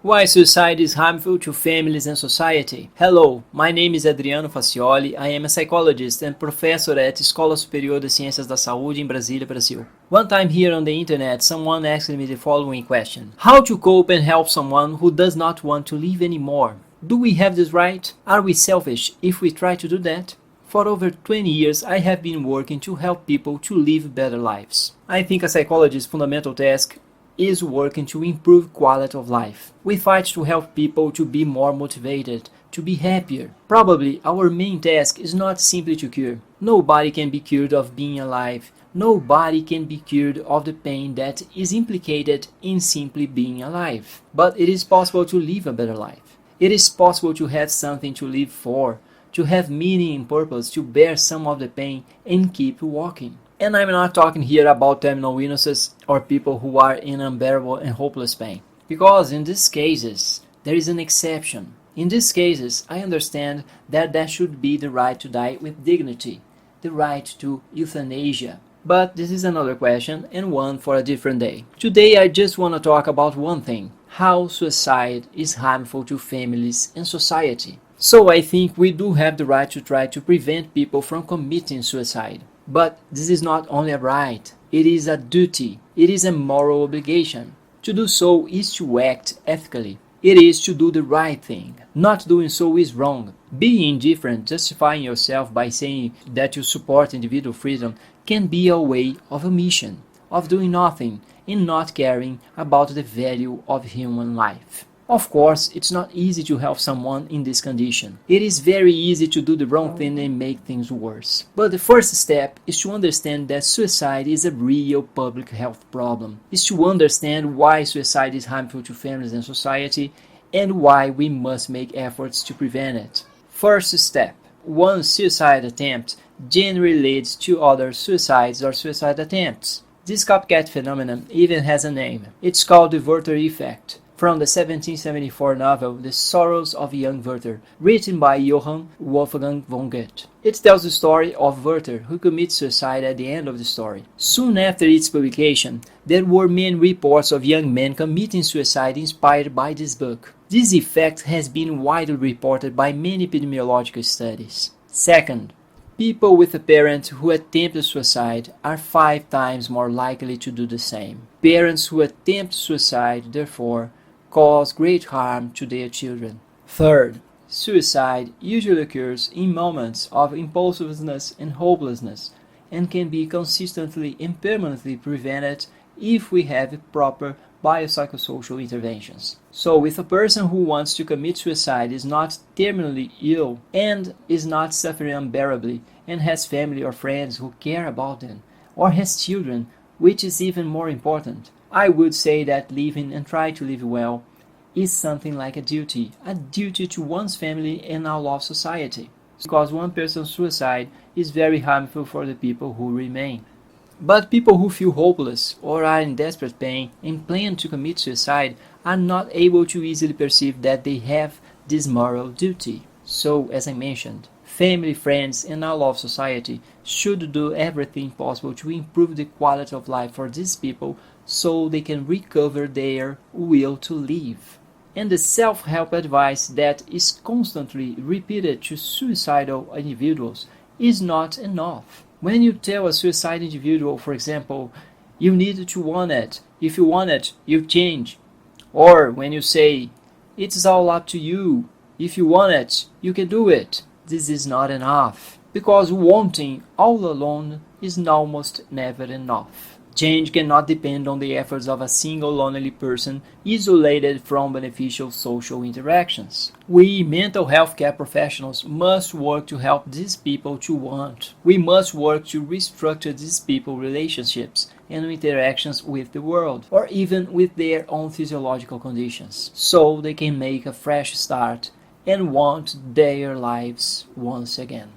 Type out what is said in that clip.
Why suicide is harmful to families and society. Hello, my name is Adriano Facioli. I am a psychologist and professor at Escola Superior de Ciências da Saúde in Brasília, Brazil. One time here on the internet, someone asked me the following question. How to cope and help someone who does not want to live anymore? Do we have this right? Are we selfish if we try to do that? For over 20 years, I have been working to help people to live better lives. I think a psychologist's fundamental task is working to improve quality of life. We fight to help people to be more motivated, to be happier. Probably our main task is not simply to cure. Nobody can be cured of being alive. Nobody can be cured of the pain that is implicated in simply being alive. But it is possible to live a better life. It is possible to have something to live for, to have meaning and purpose, to bear some of the pain and keep walking. And I'm not talking here about terminal illnesses or people who are in unbearable and hopeless pain. Because in these cases, there is an exception. In these cases, I understand that there should be the right to die with dignity, the right to euthanasia. But this is another question and one for a different day. Today I just want to talk about one thing: how suicide is harmful to families and society. So I think we do have the right to try to prevent people from committing suicide. But this is not only a right, it is a duty, it is a moral obligation. To do so is to act ethically. It is to do the right thing. Not doing so is wrong. Being indifferent, justifying yourself by saying that you support individual freedom can be a way of omission, of doing nothing and not caring about the value of human life. Of course, it's not easy to help someone in this condition. It is very easy to do the wrong thing and make things worse. But the first step is to understand that suicide is a real public health problem. Is to understand why suicide is harmful to families and society and why we must make efforts to prevent it. First step: one suicide attempt generally leads to other suicides or suicide attempts. This copycat phenomenon even has a name. It's called the Werther effect, from the 1774 novel The Sorrows of Young Werther, written by Johann Wolfgang von Goethe. It tells the story of Werther, who commits suicide at the end of the story. Soon after its publication, there were many reports of young men committing suicide inspired by this book. This effect has been widely reported by many epidemiological studies. Second, people with a parent who attempted suicide are 5 times more likely to do the same. Parents who attempt suicide, therefore, cause great harm to their children. Third, suicide usually occurs in moments of impulsiveness and hopelessness and can be consistently and permanently prevented if we have proper biopsychosocial interventions. So if a person who wants to commit suicide is not terminally ill and is not suffering unbearably and has family or friends who care about them, or has children, which is even more important, I would say that living and try to live well is something like a duty to one's family and our love society. Because one person's suicide is very harmful for the people who remain. But people who feel hopeless or are in desperate pain and plan to commit suicide are not able to easily perceive that they have this moral duty. So, as I mentioned, family, friends, and our love society should do everything possible to improve the quality of life for these people so they can recover their will to live. And the self-help advice that is constantly repeated to suicidal individuals is not enough. When you tell a suicidal individual, for example, you need to want it. If you want it, you change. Or when you say, it's all up to you. If you want it, you can do it. This is not enough. Because wanting all alone is almost never enough. Change cannot depend on the efforts of a single lonely person isolated from beneficial social interactions. We mental health care professionals must work to help these people to want. We must work to restructure these people's relationships and interactions with the world, or even with their own physiological conditions, so they can make a fresh start and want their lives once again.